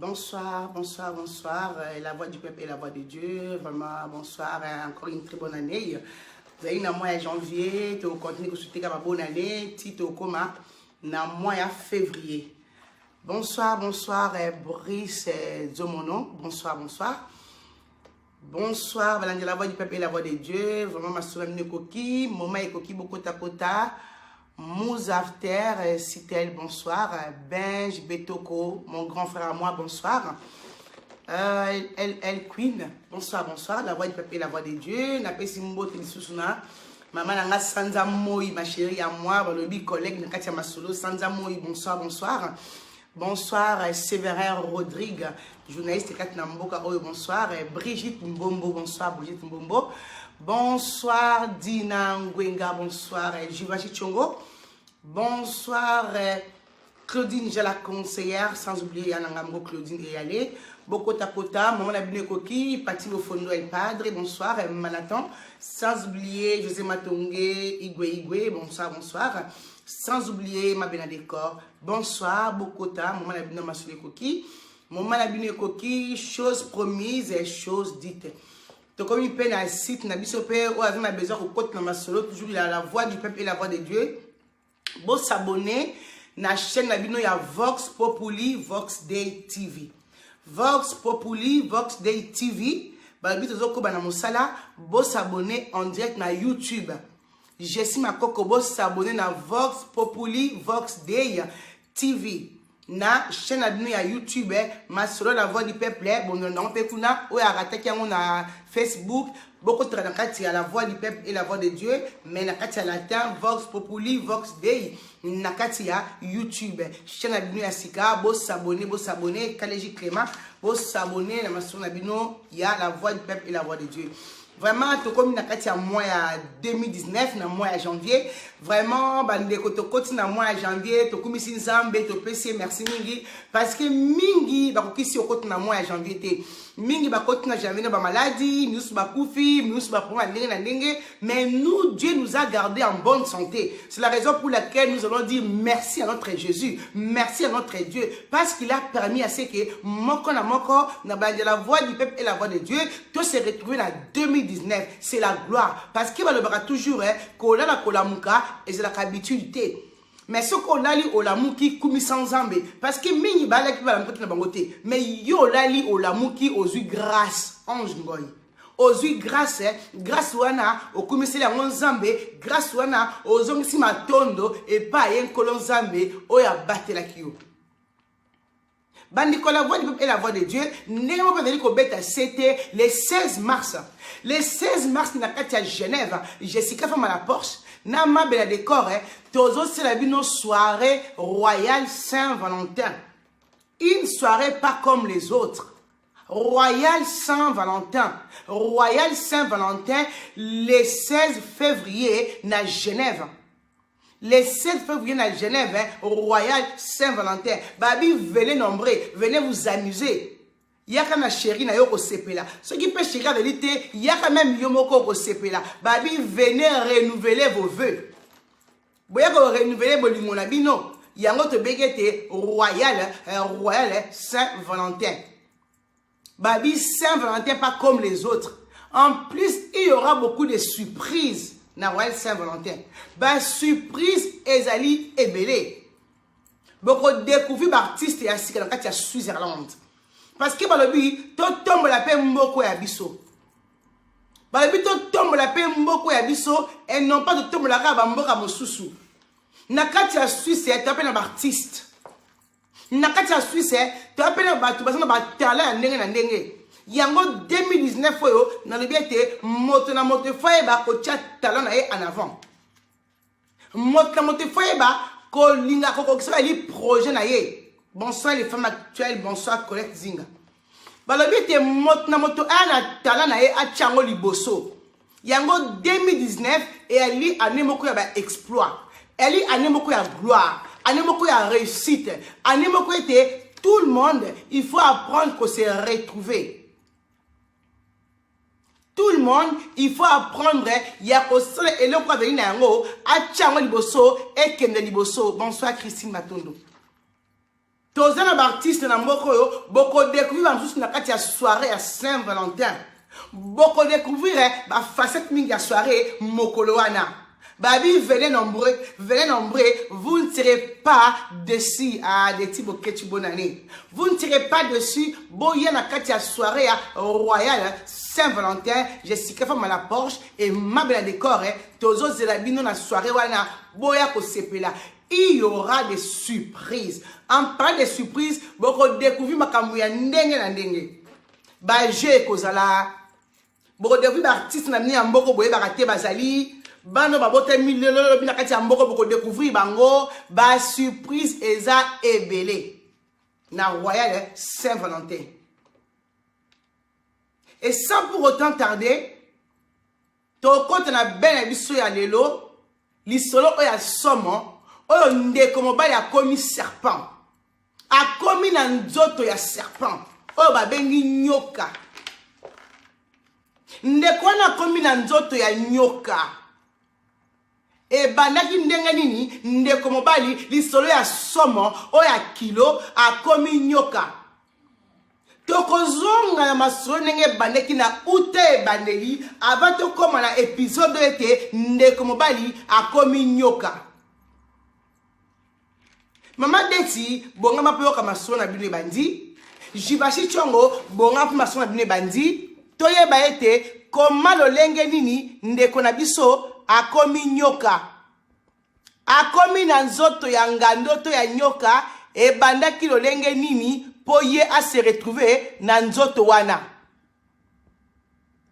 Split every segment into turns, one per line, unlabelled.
Bonsoir, bonsoir, bonsoir. La voix du peuple et la voix de Dieu. Vraiment, bonsoir. Encore une très bonne année. Vous avez un mois de janvier, tu continues de souhaiter une bonne année. Tu es dans mois de février. Bonsoir, bonsoir, Brice Zomono. Bonsoir, bonsoir. Bonsoir, la voix du peuple et la voix de Dieu. Vraiment, ma soeur Koki, Moma et Koki, beaucoup tapota. Mouzafter, Citel, bonsoir. Benj, Betoko, mon grand frère à moi, bonsoir. El Queen, bonsoir, bonsoir. La voix du peuple et la voix de Dieu. Napé Simbo, Télissoussouna. Maman Nanga Sanza Moï, ma chérie à moi. Le collègue Nakatia Masolo, Sanza Moï, bonsoir, bonsoir. Bonsoir, Séverin Rodrigue, journaliste Katnamboka, bonsoir. Brigitte Mbombo, bonsoir, Brigitte Mbombo. Bonsoir, Dina Ngwenga, bonsoir, Jivachi Chongo. Bonsoir, Claudine, j'ai la conseillère, sans oublier Anangambo, Claudine et Yale. Boko Tapota, Maman Abine Koki, Patino Fondo El Padre, bonsoir, Manatan. Sans oublier José Matongé, Igwe, bonsoir, bonsoir. Sans oublier ma Benadécor, bonsoir, Bokota, Maman Abine Massoulé Koki. Maman Abine Koki, chose promise et chose dite. Donc, comme il peine à site, n'a bisopé, ou avec ma besoin au côté de ma solo, toujours il a la voix du peuple et la voix de Dieu. Bon s'abonner, na chaîne la bino ya Vox Populi, Vox Day TV. Vox Populi, Vox Day TV. Balbito zoko bana mosala, bon s'abonner en direct na YouTube. Jessie Makoko, bon s'abonner na Vox Populi, Vox Day TV. Na chaîne la bino ya YouTube, ma solo la voix du peuple, bon non pe kuna, ou ya rataki yango na Facebook. Beaucoup de gens à la voix du peuple et la voix de Dieu, mais na latin, Vox Populi, Vox Dei, na YouTube. Chaîne abino Sika, bo s'abonner, Kaléji Clément, bo s'abonner, la maçon abino, il y a la voix du peuple et la voix de Dieu. Vraiment, tout comme na mois 2019, na mois janvier, vraiment, bande koto koti na mois janvier, to kumisi nzambe, to PC, merci mingi, parce que mingi, bakokisi okoti na mois janvier te. Mingi bakoti na janvier ba maladie, nous bakufi, nous ba problème na ndenge, mais nous, Dieu nous a gardés en bonne santé. C'est la raison pour laquelle nous allons dire merci à notre Jésus, merci à notre Dieu, parce qu'il a permis à ce que moko na la voix du peuple et la voix de Dieu, tout se retrouver dans 2019. C'est la gloire, parce qu'il va le bara toujours, kola la kola muka, et c'est la habitude. Mais ce qu'on a li olamuki kumi sans zambe, parce que mini bala qui va la na bangote, mais yo lali olamuki aux grâce, ange ngoy. Aux grâce, grâce wana au komiseli en zambe, grâce wana aux ongisi matondo et pas yen kolon zambe oya batela kiyo. Bandiko la voix du peuple et la voix de Dieu, néo pas ko beta c'était le 16 mars. Le 16 mars na kati à Genève, Jessica femme à la Porsche. Nama bela décor, tozo c'est la bino soirée royale Saint-Valentin. Une soirée pas comme les autres. Royal Saint-Valentin. Royal Saint-Valentin, le 16 février na Genève. Le 16 février à Genève, Royal Saint-Valentin. Babi, venez nombreux, venez vous amuser. Il y a quand même chérie na yoko sepela. Ce qui peut chérir de l'été, il y a quand même yomoko sepela. Babi, venez renouveler vos vœux. Vous voyez que renouveler vos limonabino. Il y a un autre bégueté Royal Saint-Valentin. Babi, Saint-Valentin pas comme les autres. En plus, il y aura beaucoup de surprises. Na Royal Saint-Valentin. Ba surprise ezali ebele. Boko découvrir l'artiste et asika dans katia Switzerland. Parce que balobi to tombe la pe mboko ya biso. Balobi to tombe la pe mboko ya biso et non pas de tombe la ka ba mboka mosusu. Na katia Suisse tu appelles un artiste. Na katia Suisse tu appelles un batu parce que ba talent ndenge na ndenge. Yango 2019 oyo na lebiete moto na moto foye ba ko tia talent na en avant. Moto na moto foye ba ko linga ko ça li projet na ye. Bonsoir les femmes actuelles, bonsoir Colette Zinga. Ba lebiete moto na moto ana talent na a tiango liboso. Yango 2019 et ali anemoko ya ba exploit. Ali anemoko ya gloire, anemoko ya réussite, anemoko était tout le monde, il faut apprendre qu'on se retrouver. Tout le monde, il faut apprendre. Il y a aussi et le quoi venir nango, a liboso et kende liboso. Bonsoir Christine Matondo. tozana artiste na mboko yo boko découvrir en na kati ya soirée à Saint-Valentin. Boko découvrir ba facette mingi ya soirée mokolo wana. Babi, venez nombreux, vous ne tirez pas dessus à des types de bonne année. Vous ne tirez pas dessus, boya na katia soirée royale Saint-Valentin, Jessica femme à la Porsche et ma belle décor, tozo zelabino na soirée wana boya ko sepela. Il y aura des surprises. En parlant des surprises, boko découvrir makambu ya ndenge na ndenge. Ba je kozala, boko découvrir artiste na mni mboko boye bakate bazali. Bano babote milelo bina kati ya mboko boko découvrir bango ba surprise eza ebele na Royal Saint-Valentin. Et sans pour autant tarder, to compte na ben biso ya lelo lisolo oya somo oyo ndeko mobali akomi serpent. Akomi na nzoto ya serpent oyo babengi nyoka. Ndeko na akomi na nzoto ya nyoka. E bandaki ndenge nini ndeko mobali lisolo ya somo oya kilo akomi nyoka. Tokozonga na masolo ndenge bandaki na ute bandeli avant tokoma na épisode ete ndeko mobali akomi nyoka. Mama Deti bonga mapoyoka masolo na bino bandi. Jibashi Chongo bonga masolo na bino bandi. Toyeba ete koma lolenge nini ndeko na biso akomi nyoka. Akomi na nzoto ya ngandoto ya nyoka e bandaki lolenge nini po ye a se retrouver na nzoto wana.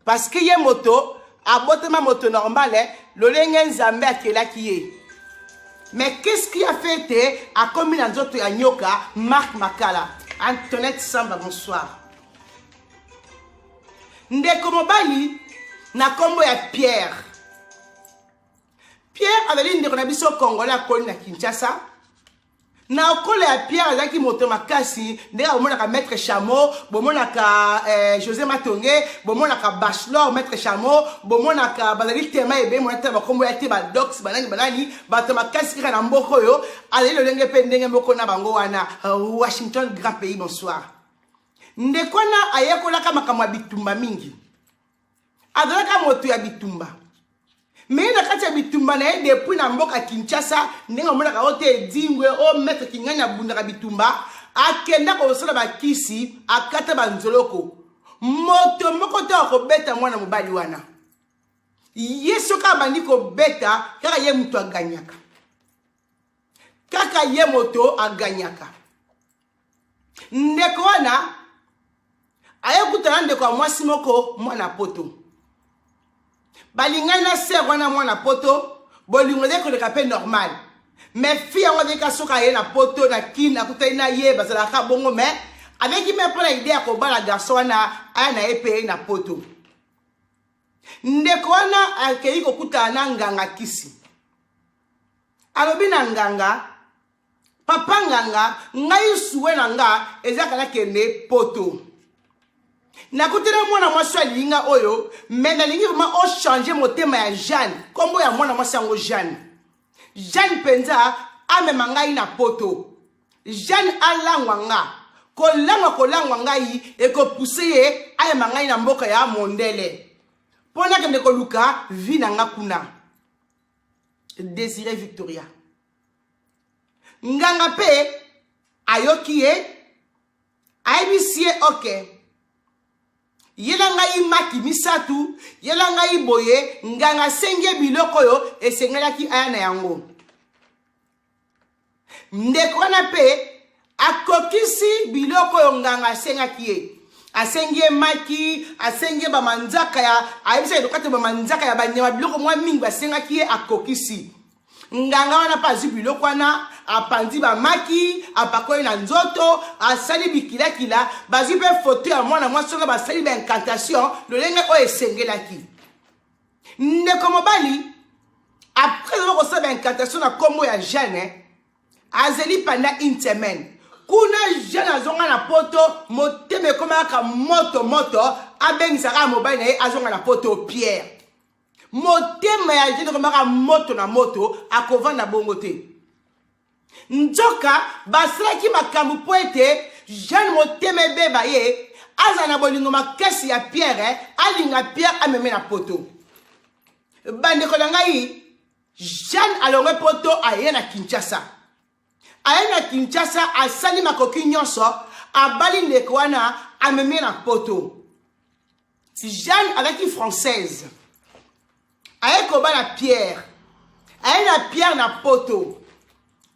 Parce que ye moto abotema moto normale lolenge nzambe akelaki ye. Mais qu'est-ce qui a fait te akomi na nzoto ya nyoka? Marc Makala, Antoinette Samba, bonsoir. Ndeko mobali na kombo ya Pierre. Pierre avait une de Congolais à Koli na Kinshasa. Na okole ya Pierre azaki moto makasi, ndeka bomona maître Chameau, bomona ka José Matonge, bomona ka Bachelor maître Chameau, bomona ka bazali tema ebe monata ba kombo ya te ba dox banani bato makasi kika na mboko yo, azali lolenge pe ndenge mboko na bango wana. Washington, grand pays, bonsoir. Ndekona ayekolaka makamwa bitumba mingi. Adolaka moto ya bitumba. Mais na kati ya bitumba na ye depuis na mboka Kinshasa ndenge mona ka ote dingwe o maître Kinganya bundaka bitumba akenda ko sala bakisi akata banzoloko moto moko to ko beta mwana mobali wana yeso ka bandi ko beta kaka ye mutu aganyaka kaka ye moto aganyaka ndeko wana ayekutana ndeko wa mwasi moko mwana poto. Balingana ser wana mwana poto, bolingo de ko le kapé normal. Mais fille on de ka soka ye na poto na kin akuta na ye bazala ka bongo mais avec qui me prend idée ko bala garçon wana ana epé na poto. Ndeko wana akei ko kutana nganga kisi. Alobi na nganga papa nganga ngai suwe na nga ezaka na kende poto. Nakutena mwana mwasi alinga oyo, mais nalingi vraiment o changer motema ya Jeanne. Kombo ya mwana mwasi yango Jeanne. Jeanne penza amema ngai na poto. Jeanne alangwa nga. Kolangwa ngai e ko pousser ye amema ngai na mboka ya mondele. Pona kende ko luka vi na nga kuna. Désiré Victoria. Nganga pe ayoki ye aibisie okay. Yela ngai maki misatu, yela ngai boye, nganga senge biloko yo, esengelaki aya na yango. Ndeko wana pe, akokisi biloko yo nganga sengaki ye. Asenge maki, asenge ba manzaka ya, aibisa edokate ba manzaka ya banyama biloko mwa mingi basengaki ye akokisi. Nganga wana pazi biloko wana, apandi ba maki, apakoi na nzoto, asali bikila, bazi pe foto ya mwana mwasonga basali ba incantation, lolenge o esengelaki. Ndeko mobali, après loko sa ba incantation na kombo ya Jeanne, azeli panda une semaine. Kuna Jeanne azonga na poto, moteme koma ka moto, abengisaka mobali na ye azonga na poto Pierre. Motema ya Jeanne koma ka moto na moto, akovanda bongo te. Nzoka basalaki makambo po ete Jeanne motema ebeba ye aza na bolingo makasi ya Pierre alinga Pierre ameme na poto. Bandeko na ngai Jeanne alonge poto aye na Kinshasa. Aye na Kinshasa asali makoki nyonso abali ndeko wana ameme na poto. Jeanne avec française. Aye kobala Pierre. Aye na Pierre na poto.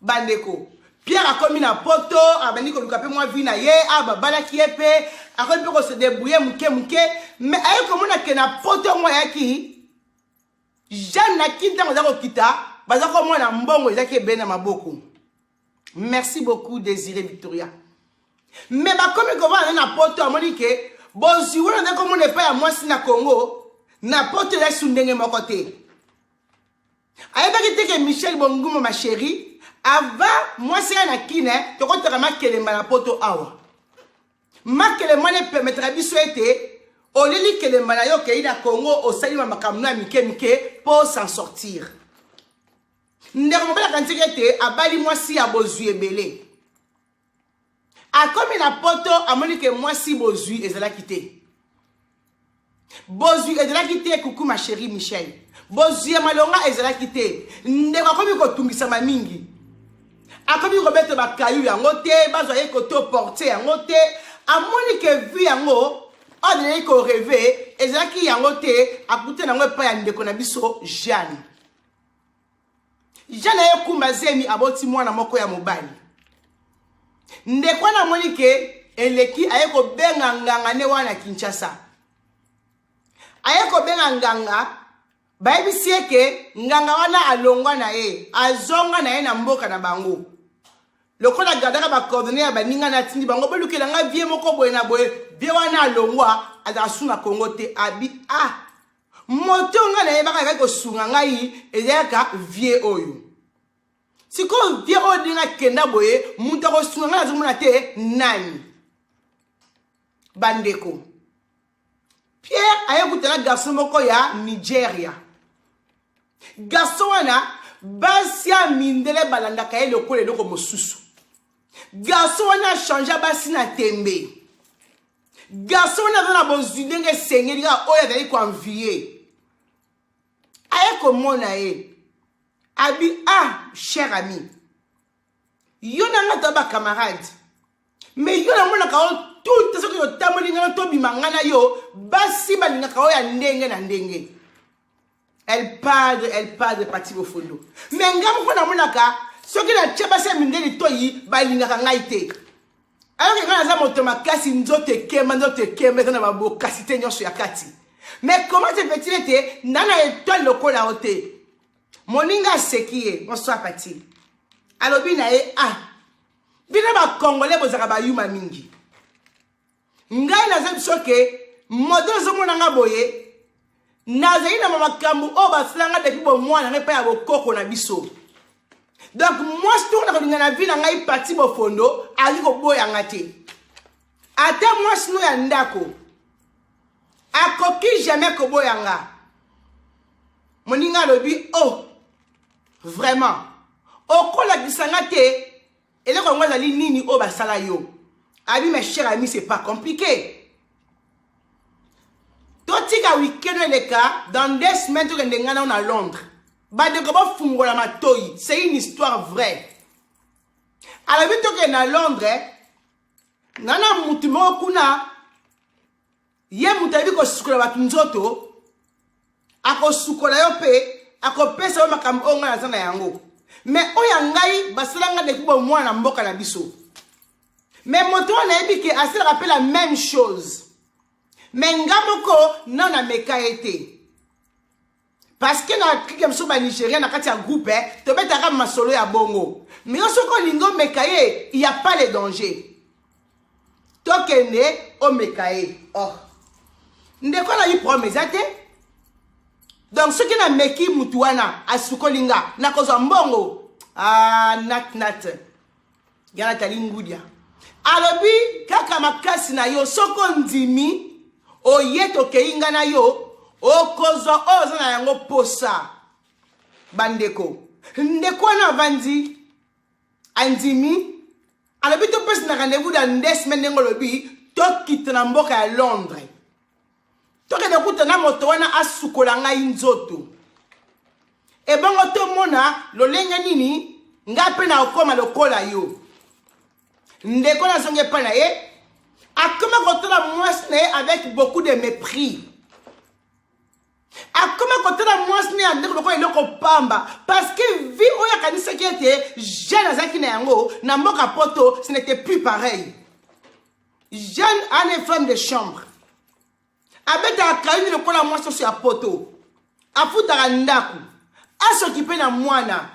Bandeko. Pierre a commis na poto, abandi ko lukape mwa vi na ye, ababala kiepe, akomi pe ko se débrouiller muke, mais aye komona ke na poto mwa yaki. Jeanne na kinta ngozako kita, bazako mwa mbongo ezaki bena maboko. Merci beaucoup Désiré Victoria. Mais ba komi ko va na poto amoni ke bozi wona ndeko mona pa ya mwasi na Congo, na poto la sundenge moko te. Aye ba kiteke Michel Bongumo ma chérie. Avant, moi c'est un kine, tu comptes ma kelemba na poto awa. Ma kelemba ne permettra biso ete, au lieu kelemba na yo ke ina Congo au sali ma makamna mike pour s'en sortir. Ndeko mbala kanti ete abali moi si abozui ebele. A comme na poto amoni ke moi si bozui ezala kité. Bozui ezala kité coucou ma chérie Michel. Bozui malonga ezala kité. Ndeko komi ko tungisa mingi. Akomi Robert Bakayu yango te, bazoye koto porter yango te, amoni ke vu yango, odele ko rêver, ezaki yango te, akute nango pa ya ndeko na biso Jeanne. Jeanne aye kumba zemi aboti mwana moko ya mobali. Ndeko na moni ke eleki aye ko benga nganga ne wana Kinshasa. Aye ko benga nganga, bayebi sieke nganga wana alongwa na ye, azonga na ye na mboka na bango. Le ko la gardaka ba coordonner ya baninga na tindi bango belukela nga vie moko boye na boye vie wana alongwa azasuna Congo te abi moto nga na yebaka ka ko sunga ngai ezaka vie oyo siko vie oyo dinga kenda boye muta ko sunga nga azomuna te nani bandeko Pierre ayekutela garçon moko ya Nigeria garçon wana basia mindele balandaka ye lokole loko mosusu. Garçon wana changé basi na tembe. Garçon wana na bozudenge sengeli ga oya dali ko envier. Aye komona ye. Abi cher ami. Yo na ngata ba camarade. Mais yo na mona ka tout ce que yo tamoli ngana to bimangana yo basi balinga ka oya ndenge na ndenge. Elle parle parti au fond. Mais ngam ko na monaka ce qui na tcheba se mindeli toyi balinga ka ngaite. Alors que quand za moto makasi nzote kema na mabo kasi te nyonso ya kati. Mais comment te fait-il être nana étoile lokola ote. Moninga sekie bonsoir pati. Alobi na e bina ba congolais bozaka ba yuma mingi. Ngai na zebiso ke modèle zo monanga boye. Nazali na makambu o basilanga depuis bon mwana ngai pa ya bokoko na biso. Donc moi je tourne na na vie na ngai parti bo fondo ali ko boya ngate. Ata moi sino ya ndako. Akoki jamais ko boya nga. Moninga lobi vraiment. Okola bisanga te ele ko ngwa zali nini o basala yo. Abi mes chers amis c'est pas compliqué. Totika week-end le cas, dans 2 semaines, tu es à Londres. C'est une histoire vraie. À la vie, tu es à Londres, nana mutumo kuna, ye mutabi ko sukola batunzoto, ako sukola yope, ako pesa wa makambo onga na zana yango. Mais oyangai, basalanga de kubo mwana mboka na biso. Mais moto na ebi ke asile rappelle la même chose. Mais ngamoko non na meka été. Parce que na kike mso ba Nigeria na kati ya groupe to betaka masolo ya bongo. Mais osoko lingo mekaye, il y a pas les dangers. Tokende o mekaye. Ndeko na yi promesse ate. Donc ce qui na meki mutuana asuko linga na kozo mbongo. Nat. Yana talingudia. Alobi kaka makasi na yo soko ndimi oyeto keinga na yo okozo oza na yango posa bandeko ndeko na vandi andimi alobi to pesi na rendez-vous dans 2 semaines ngolobi to kitana mboka ya Londres to ke kuta na moto wana asukola ngai nzoto e bongo to mona lolenge nini ngape na okoma lokola yo ndeko na songe pa na ye akoma kotala mwasi na ye avec beaucoup de mépris akoma kotala mwasi na ye andeko lokola eloko pamba parce que vie oyo akanisaki ete jeune azalaki na yango na mboka poto ce n'était plus pareil. Jeune a une femme de chambre abetaka kaini lokola mwasi oso ya poto afutaka ndaku asokipe na mwana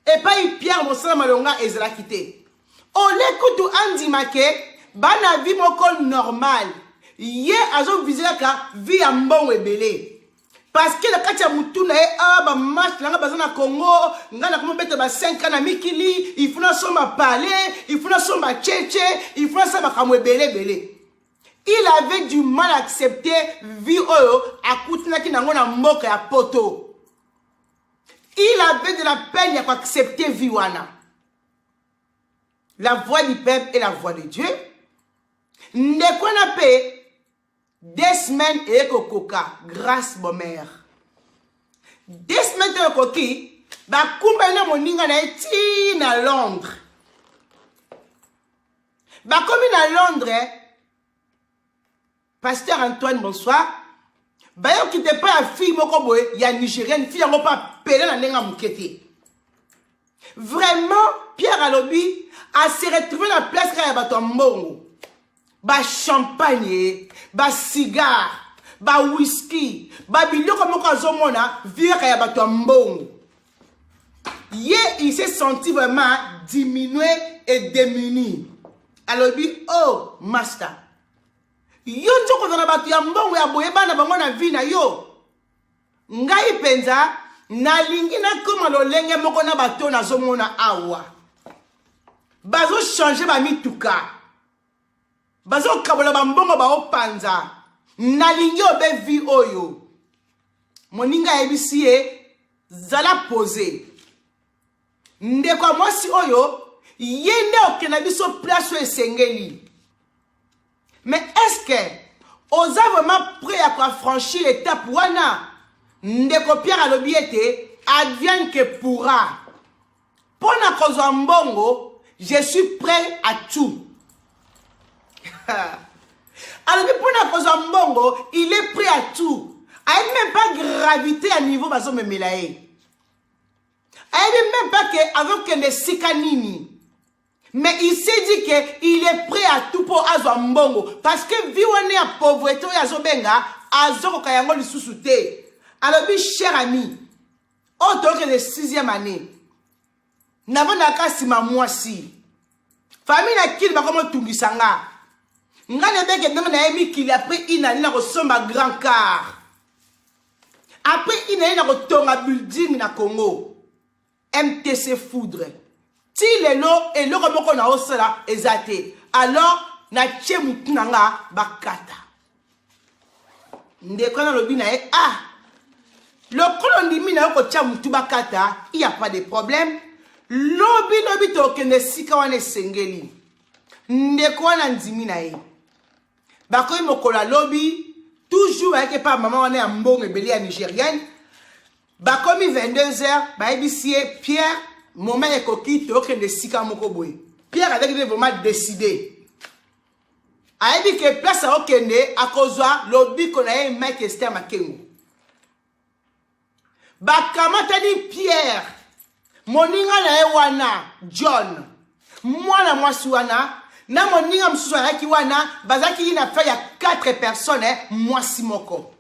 epai Pierre mosala malonga ezalaki te ole kutu andima ke bana vie moko normal ye azovise kaka vie ya mbongo ebele parce que le kati ya mutu na ye ba match nanga baza na Congo nga na komo beta ba 5 ans na mikili il faut na somba parler il faut na somba tchétché il faut na sa makambo ebele. Il avait du mal à accepter vie oyo akutinaki nango na mboka ya poto. Il avait de la peine à accepter vie wana. La voix du peuple et la voix de Dieu. Ne kona pe 2 semaines et kokoka grâce bon mère. 2 semaines et koki ba kumba na moninga na eti na Londres. Ba komi na Londres. Pasteur Antoine, bonsoir. Bayo qui te pas la fille moko boy, ya nigérienne, fille yango pas pelé na nenga mukete. Vraiment, Pierre Alobi a se retrouvé dans la place quand il y a bato mbongo. Ba champagne, ba cigare, ba whisky, ba biloko moko azomona, vire quand il y a bato mbongo. Il s'est senti vraiment diminué et démuni. Alobi, oh, master. Yo njoko na batu ya mbongo ya boye bana bango na vie na yo ngai penza na lingi na koma lolenge moko na bato na zomona awa bazo changer ba mituka bazo kabola ba mbongo ba opanza na lingi obe vie oyo moninga ebisie zala poser ndeko mwasi oyo yende okena biso place esengeli. Mais est-ce que vous êtes vraiment prêt à franchir l'étape wana ndeko Pierre alobi ete advienne que pourra. Pour na kozwa mbongo, je suis prêt à tout. Alors pour na kozwa mbongo, il est prêt à tout. Il n'est même pas gravité à niveau bazo me melaye. Il n'est même pas que avec que sikanini. Mais il s'est dit qu'il est prêt à tout pour azwa mbongo. Parce que vi wane ya pauvreté ya zobenga, azoko kayango li susute. Alors, cher ami, autant que de 6e année, n'avons pas si ma moisi. Famille na kil ba komo tungisanga. Ngane beke ndenge na emi kili après une année na kosomba grand car. Après une année na kotonga building na Congo. MTC Foudre. Si le lo et le komoko na osala ezate. Alors na tche mutunanga bakata. Ndeko na lobi na e le kolondimi na yoko tcha mutu bakata, il n'y a pas de problème. Lobi to kende sika wane sengeli. Ndeko wana ndimi na e. Bakoy mokola lobi toujours avec pas maman wane ambonge beli ya nigérienne. Bakomi 22h, ba ebisie Pierre moment ekoki to kende sika moko boy. Pierre avec vraiment décidé. A ebi ke place a okende akozwa lobi kona e Mike Esther Makengo. Bakamatani Pierre moninga na ewana John mwana mwasi wana na moninga msusu yaki wana bazaki ina fa ya 4 personnes mwasi moko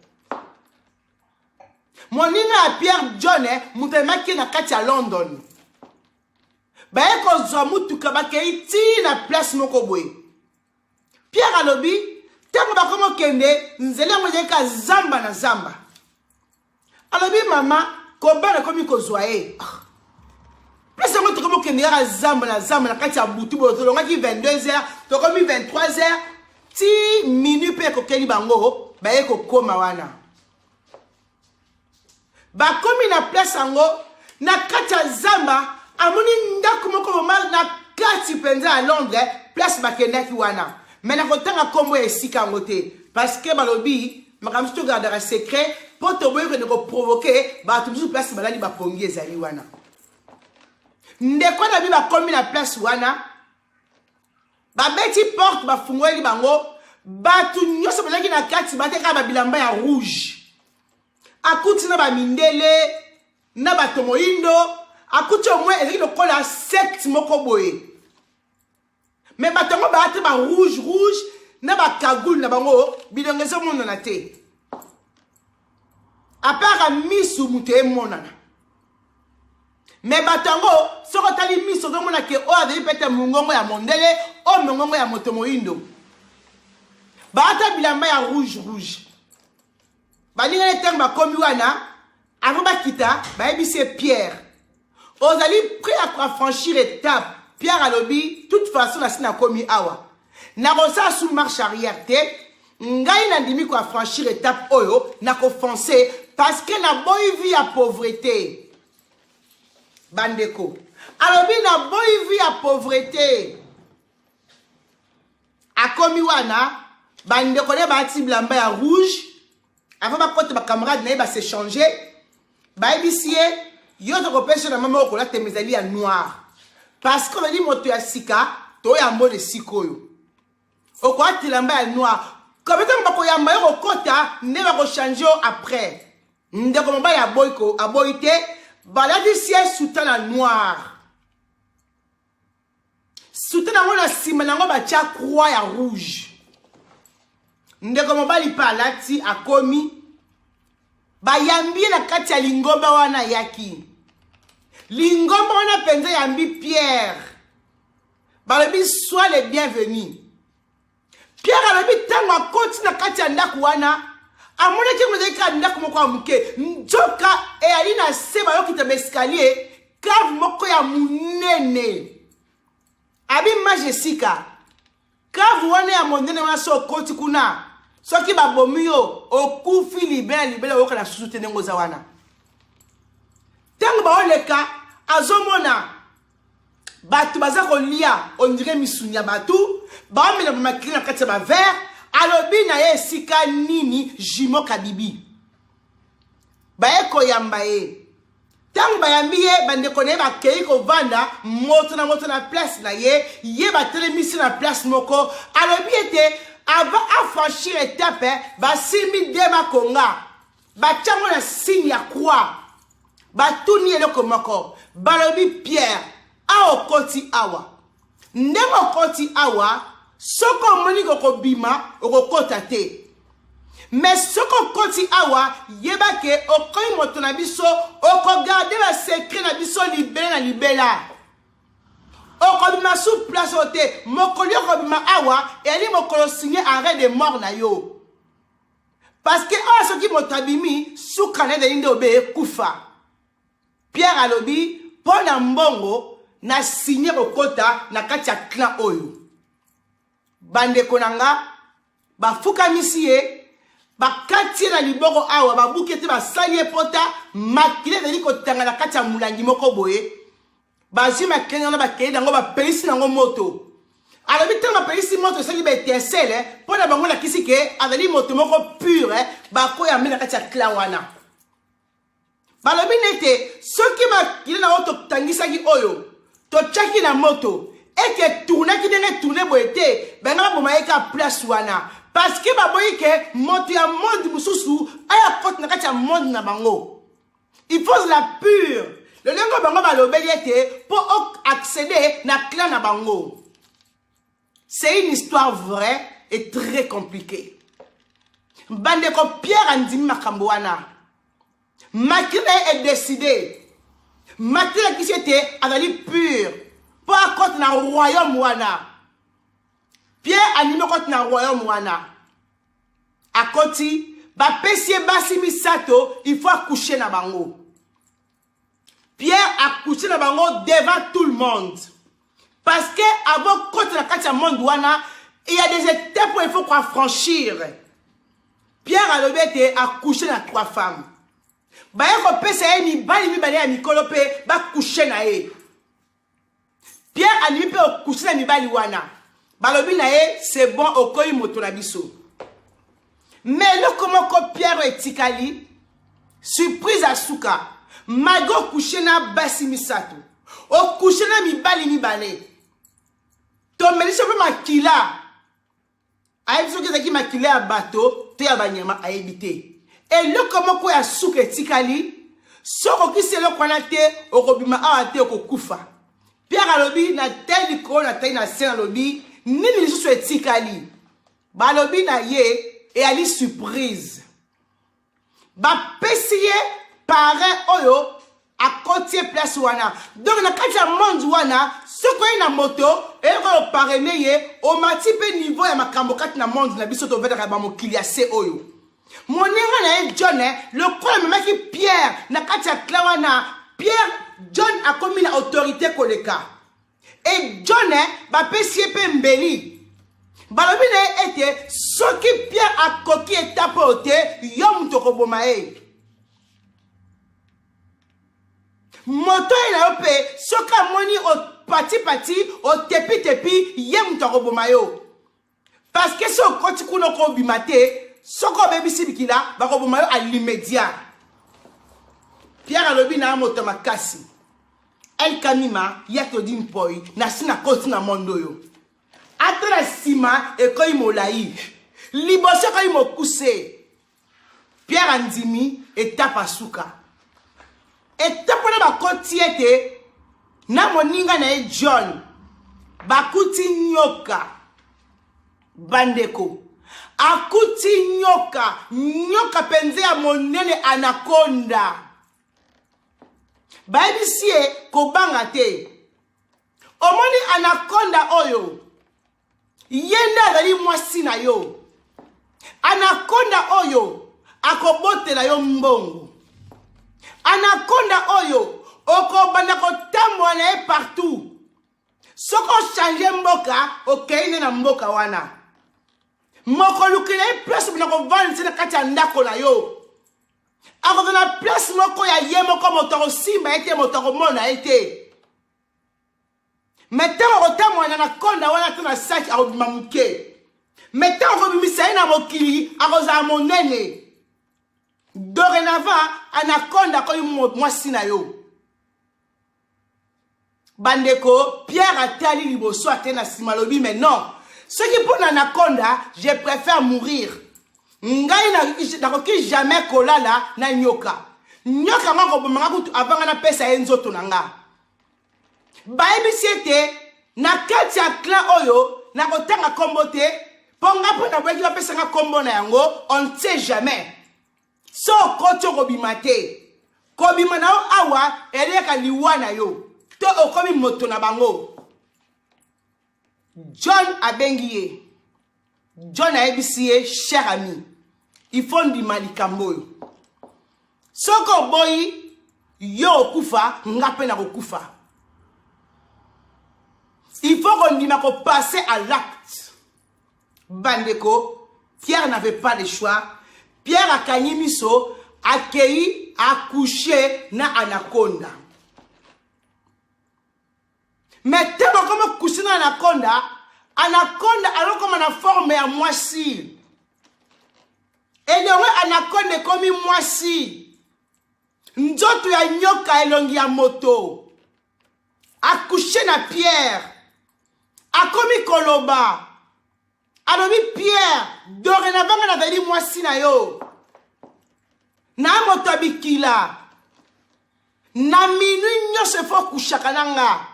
moninga ya Pierre John mutemaki na kati ya London baye kozwa mutuka bakei na place moko boy Pierre alobi tango bakomo kende nzela mojeka zamba na zamba alobi mama kombana komi kozwa e plus ngo to komo kende ya zamba na kati ya butu bo to longa ki 22h to komi 23h ti minute pe ko keli bango ba e ko koma wana ba komi na place ango na kati ya zamba amoni ndako moko na kati penza à Londres place bakendaki wana mais na kotanga kombo esika ngote parce que balobi makambo to gardera secret pour te boye que ko provoquer ba toujours place balali ba pongi ezali wana ndeko na bi ba komi na place wana ba beti porte ba fungweli bango ba tu nyoso balaki na kati ba teka ba bilamba ya rouge akuti na ba mindele na ba tomoindo akuti au moins ezali lokola secte moko boye mais ba tongo ba te ba rouge na ba kagoul na bango bilongezo mono na te à part misu muté monana mais batango soko tali misu do mona ke o ade pete mungongo ya mondele o mungongo ya motomoindo ba ata bilamba ya rouge ba ninga le terme komi wana avant ba kita ba ebise Pierre ozali prêt à franchir étape Pierre alobi toute façon la sina komi awa na kosa sous marche arrière te ngai na ndimi ko franchir étape oyo na ko foncer parce que na boy vie à pauvreté bandeko alobi na boy vie à pauvreté akomi wana bandeko ne ba ti blamba ya rouge avant ba kote ba camarade na ba s'échanger ba ebisie yo to ko pêcher na mama ko la temezali ya noir parce que on dit moto ya sika to ya mode sikoyo oko atilamba ya noir comme ça ba ko ya mayo kota ne ba ko changer après ndeko mba ya boyko aboyite baladi sié souta la noir souta na ngona sima na ngo ba tia croix ya rouge ndeko mba li palati akomi ba yambi na kati ya lingomba wana yaki lingomba wana penza yambi Pierre balobi sois les bienvenus Pierre alobi tango akoti na kati ya ndako wana amone ki mozali ka ndako moko ya muke njoka eyali na se bayokita escalier cave moko ya munene abi majesika cave wana ya monene wana so okoti kuna soki babomi yo okufi libela oyoka na susu te ndenge oza wana ntango baoleka azomona bato baza kolia ondire misuni ya bato baomela bamakili na kati ya bavere alobi na ye esika nini Jimo Kabibi baye koyamba ye ntango bayambi ye bandeko na ye bakei kovanda moto na place na ye batelemisi na place moko alobi ete avant affranchir étape basimbi de makonga batiango na signe ya croix batuni eloko moko balobi Pierre aokoti awa ndenge okoti awa soko moni ko bima okokota te mais soko koti awa yebake okoyi moto na biso okogarde ba secret na biso libela okobima sous place ote mokoli okobima awa eli mokolo signé arrêt de mort na yo parce que soki moto abimi sukane de inde obe kufa Pierre alobi pona mbongo na signé kokota na kati ya clan oyo bandeko nanga bafukamisi ye bakati na liboko awa babuki ete basali epota makile ezali kotanga na kati ya mulangi moko boye bazwi makenge wana bakei nango bapelisi nango moto alobi ntango bapelisi moto esali baetincele mpo na bango lakisi ke azali moto moko pure bakoya mbe na kati ya clan wana balobi nete soki makile nango totangisaki oyo totiaki na moto eke tournaki ndenge tourne boye te benga baboma ye ka place wana parce que baboyi ke moto ya monde mosusu aya kote na kati ya monde na bango il faut la pure le lengo bango balobeli ete mpo accéder na clan na bango c'est une histoire vraie et très compliquée bandeko Pierre andimi makambo wana makile est décidé makile akisi ete azali pure po akote na royaume wana Pierre anime kote na royaume wana akoti bapesi basi misato il faut accoucher na bango Pierre accoucher na bango devant tout le monde parce que avant kote na kati ya monde wana il y a des étapes où il faut qu'on franchir Pierre alobi ete accoucher na 3 femmes baye kopesa ye mibali mibale ya mikolo mpe bakouche na ye Pierre a dit au coucher na mibali wana. Balobi na ye c'est bon okoyi moto na biso. Mais le comment ko Pierre etikali surprise à suka. Mago coucher na basi misato. O coucher na mibali mibale. To melisa pe makila. Ayebi soki ezaki makila ya bato te ya banyama ayebite. Et le comment ko ya suka etikali soko ki selo kwana te okobima awa te okokufa. Pierre alobi na tel likolo na tel na sen alobi nini lisusu etikali. Balobi na ye et ali surprise. Ba pesiye parrain oyo a côté place wana. Donc na kati ya monde wana soko na moto et ko parrainer ye o matipe niveau ya makambo kati na monde na biso to veta ba mokili ya se oyo. Moninga na John le quoi même qui Pierre na kati ya klawana Pierre John a commis la autorité koleka. Et John ba pesiye pe mbeli. Balobi na ete soki Pierre a koki étape ote yom toko bomae. Moto ina ope soka moni o pati o tepi yem toko bomayo. Parce que so koti kuno ko bimate soko bebi sibikila bako bomayo à l'immédiat. Pierre alobi na moto makasi. El kamima yato dimpoi na sina koti na mondo yo. Atra sima e koy molai. Libose koy mokuse. Pierre andimi étape asuka. Étape na bakoti ete na moninga na e John. Bakuti nyoka. Bandeko. Akuti nyoka. Nyoka penze ya monene anaconda. Baebi siye kobanga te. Omoni anaconda oyo. Yenda azali mwasi na yo. Anaconda oyo akobotela yo mbongo. Anaconda oyo okobanda kotambola na ye partout. Soko change mboka okeine na mboka wana. Moko lukile ye place bina kovandi na kati ya ndako na yo. Ako na place moko ya ye moko motoko simba ete motoko mona ete. Maintenant on na konda wana tuna saki akobima muke. Maintenant on bimisa na mokili akoza monene. Dorénavant anaconda ko mwasi na yo. Bandeko Pierre atali liboso atena simalobi mais non. Ce qui pour l'anaconda, je préfère mourir. Ngai na koki jamais kolala na nyoka. Nyoka ngoko bomanga kutu avanga na pesa enzoto nanga. Baebi siete na kati ya clan oyo na kotanga kombo te ponga po na bweki ba pesa nga kombo na yango on ne sait jamais. So koto kobima te. Kobima na awa eleka liwana yo. To okomi moto na bango. John abengiye. John aebisiye cher ami. Il faut ndima likambo yo. Soko boy yo kufa ngape na kufa. Il faut qu'on dise qu'on passe à l'acte. Bandeko, Pierre n'avait pas le choix. Pierre a kani miso, accueilli, accouché na anaconda. Mais tellement comme coucher na anaconda, alors comme on a formé à moisi. Et donc anaconda comme moisi. Nzoto ya nyoka elongi ya moto. Accouché na Pierre. Akomi koloba. Alobi Pierre. Dorénavant na veli mwasi na yo. Na moto bikila. Na minui nyonso fo kushaka nanga.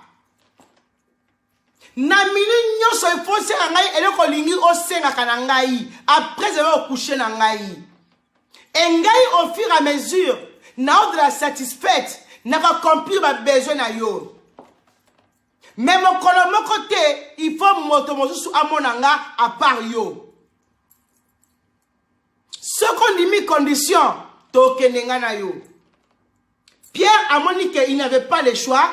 Na minui nyonso fo senga ngai eloko lingi o senga kana ngai. Après je vais coucher na ngai. Et ngai au fur et à mesure na de la satisfaite na va accomplir ma besoin na yo. Mais mon côté, il faut moto mosusu amonanga à part yo. Ce qu'on dit mis condition, tokenenga na yo. Pierre a moni qu'il n'avait pas le choix.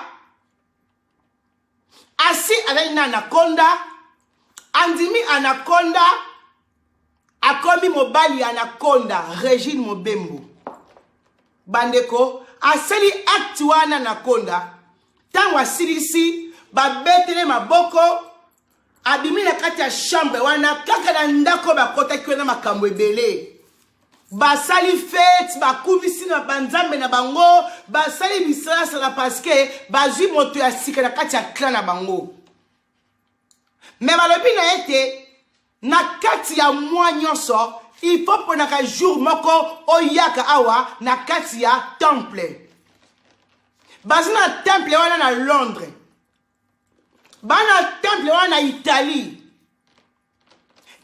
Assis avec une anaconda, andimi anaconda, akomi mobali anaconda, Régine Mobembo. Bandeko, aseli acte wana anaconda, tangwa silisi, babetele maboko abimi na kati ya chambre wana kaka na ndako bakotaki wana makambo ebele basali fete bakumisi na banzambe na bango basali bisalasala parceke bazwi moto ya sika na kati ya clan na bango me balobi na ete na kati ya mwa nyonso il faut ponaka jour moko oyaka awa na kati ya temple bazi na temple wana na Londres bana temple wana na Italie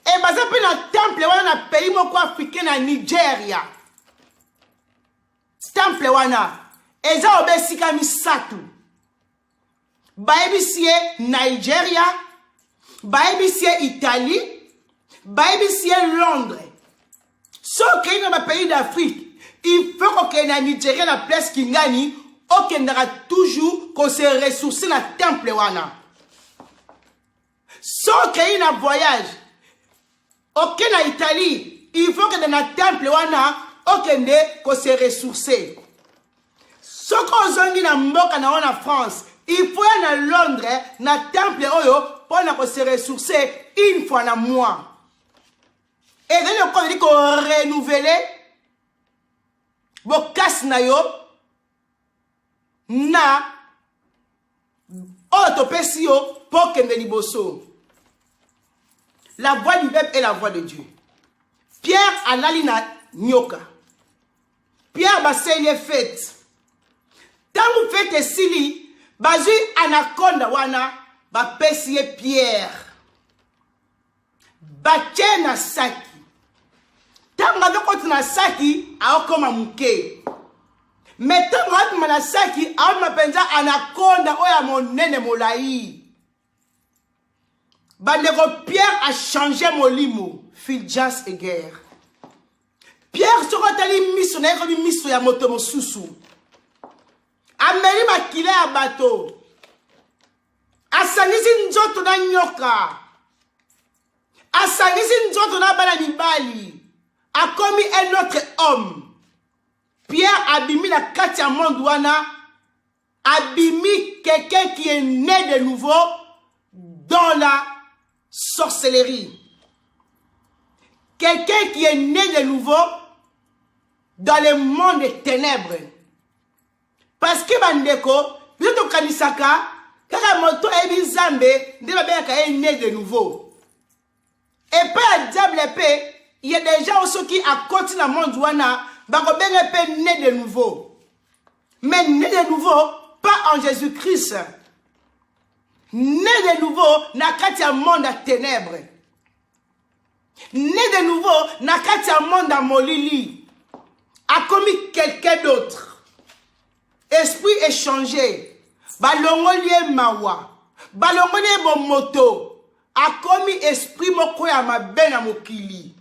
et baza pe na temple wana na pays moko africain na Nigeria temple wana eza obesika misatu baebisi ye Nigeria baebisi ye Italie baebisi ye Londres soki na ba pays d'Afrique il faut que na Nigeria na place kingani okendaka toujours ko se ressourcer na temple wana soki na voyage ok na Italie il faut que dans le temple wana okende ko se ressourcer soko ozongi na mboka na wana France il faut y na Londres na temple oyo pona ko se ressourcer une fois na mois et donc on dit ko renouveler bo kas na yo na autopesi yo pour kende liboso. La voix du peuple est la voix de Dieu. Pierre alali na nyoka. Pierre baseye fête. Tangu fête sili, bazui anaconda wana bapesi ye Pierre. Bache na saki. Tangu avekoti na saki aokoma muke. Mais tangu avekoti na saki aokoma penza anaconda oya monene molai. Bandeko Pierre a changé molimo, Filjas et guerre. Pierre sera tali miso na yekobi miso ya moto mosusu. Ameli makile ya bato. Asangisi nzoto na nyoka. Asangisi nzoto na bana mibali. A commis un autre homme. Pierre abimi la kati ya monde wana. Abimi quelqu'un qui est né de nouveau dans la sorcellerie. Quelqu'un qui est né de nouveau dans le monde des ténèbres. Parce que bandeko, vous êtes au kanisaka, kaka moto ebi zambe, de la beka est né de nouveau. Et pas à diable épée, il y a des gens aussi qui à côté dans le monde wana, bako ben épée né de nouveau. Mais né de nouveau, pas en Jésus-Christ. Né de nouveau, na kati ya monde à ténèbres. Né de nouveau, na kati ya monde à molili. A commis quelqu'un d'autre. Esprit échangé. Balongoli mawa. Balongoli bon moto. A commis esprit moko ya mabe na mokili.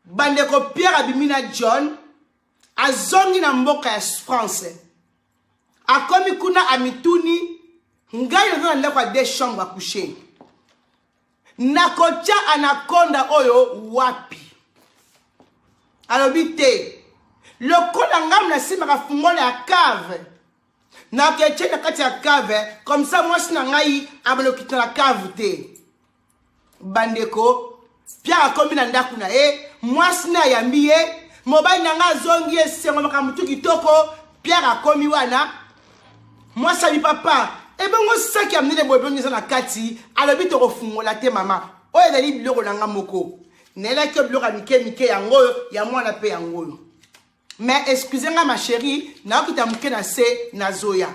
Bandeko Pierre abimina John. A zongi na mboka ya France. A commis kuna amituni. Ngai na ndako ya des chambres à coucher. Nakotia anaconda oyo wapi. Alobite. Le kola ngam na sima ka fungola ya cave. Na keche na kati ya cave comme ça moi sina ngai abalo kita la cave te. Bandeko Pierre akomi na ndako na moi sina yambi mobali na nga zongi esengo makamutu kitoko Pierre akomi wana. Moi salut papa. Et bien, moi, ça qui a amené les boyons dans la kati, à l'habit au fond, la té maman. Oh, il y a des billes dans moko. N'est-ce que bleu à Mickey, yango, y'a moi la paix yango. Mais excusez-moi, ma chérie, n'a pas été na se na zoya.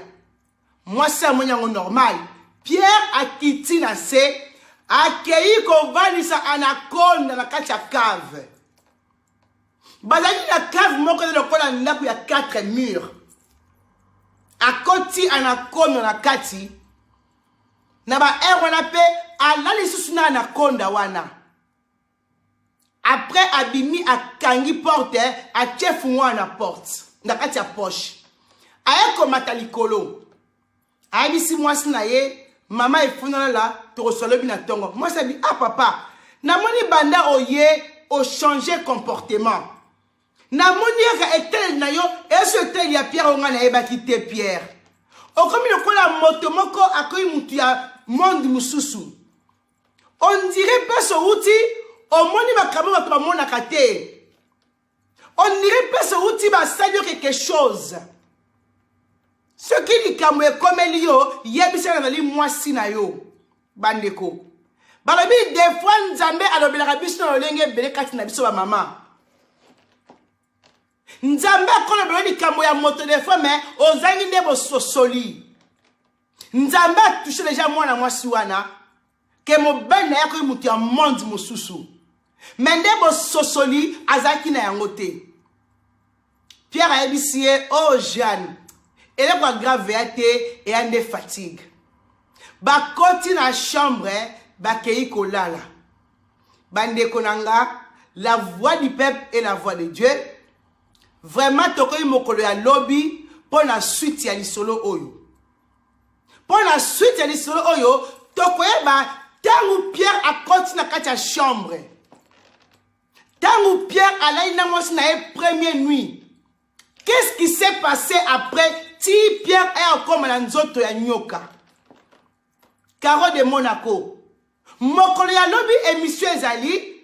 Moi, c'est mon yango normal. Pierre a quitté na se, a accueilli qu'on va ni sa anaconde dans la kati à cave. Bazali la cave, moi, quand le col en a, il y a 4 murs. A koti anaconda na kati na ba wana pe alali susu na anaconda wana. Après abimi akangi porte a chef wana porte na kati ya poche. Ayeko matalikolo. Ayebisi mwasi na ye mama efuna la to resolobi na tongo. Moi ça dit ah papa na moni banda oye o changer comportement. Na moni ka etel na yo et ce tel ya Pierre onga na eba kite Pierre. Okomi lokola moto moko akoyi mutu ya monde mususu. On dirait pas ce outil, au moni makambo bato bamonaka te. On dirait pas ce outil va saluer quelque chose. Ce qui likambo ekomeli yo, yebisa na li mwasi na yo. Bandeko. Balobi des fois Nzambe alobelaka biso na lolenge bele kati na biso ba mama. Nzambe akolobela likambo ya moto des fois mais ozangi nde bososoli. Nzambe a touché déjà mwana mwasi wana ke mobali na yako mutu ya monde mosusu. Mais nde bososoli azaki na yango te. Pierre a ebisi oh Jeanne, elle est pas grave et elle est fatigue. Ba koti na chambre ba kei kolala. Bande konanga, la voix du peuple et la voix de Dieu. Vraiment tokoyi mokolo ya lobby pour la suite ya lisolo oyo. Pour la suite ya lisolo oyo, tokoye ba tangu Pierre a koti na kati ya chambre. Tangu Pierre a la ina mwasi na première nuit. Qu'est-ce qui s'est passé après si Pierre est encore dans nzoto ya nyoka? Caro de Monaco. Mokolo ya lobby émission ezali.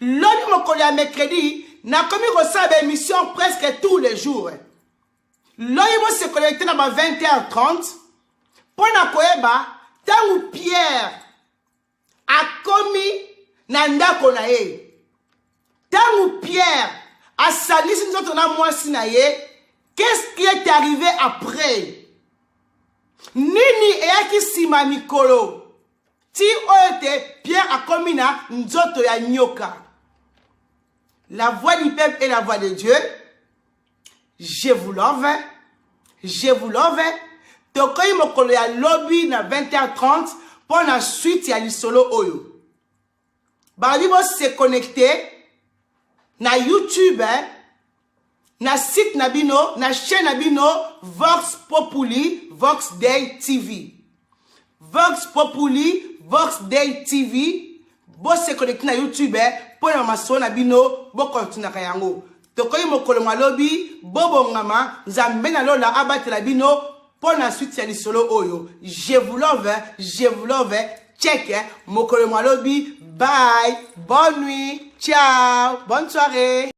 Lobby mokolo ya mercredi. Na komi reçoit émission presque tous les jours. Lobby va se connecter dans 20h30. Pour na koeba. Tangu Pierre a commis na ndako na ye. Tangu Pierre a sali si nous na mwasi na ye. Qu'est-ce qui est arrivé après? Nini eyaki sima mikolo. Ti oete Pierre a commis na nzoto ya nyoka. La voix du peuple et la voix de Dieu. Je vous love. Je vous love. Tokoyi mokolo ya lobby na 20h30 pour la suite ya lisolo oyo. Bali bo se connecter na YouTube, na site nabino, na chaîne nabino Vox Populi, Vox Day TV. Vox Populi, Vox Day TV. Bo se connecter na YouTube pour na maso nabino bo continue kayango. Tokoyi mokolo malobi bobo ngama nzambe na lola abate la bino pour la suite ya lisolo oyo. Je vous love, je vous love. Check mokolo malobi. Bye. Bonne nuit. Ciao. Bonne soirée.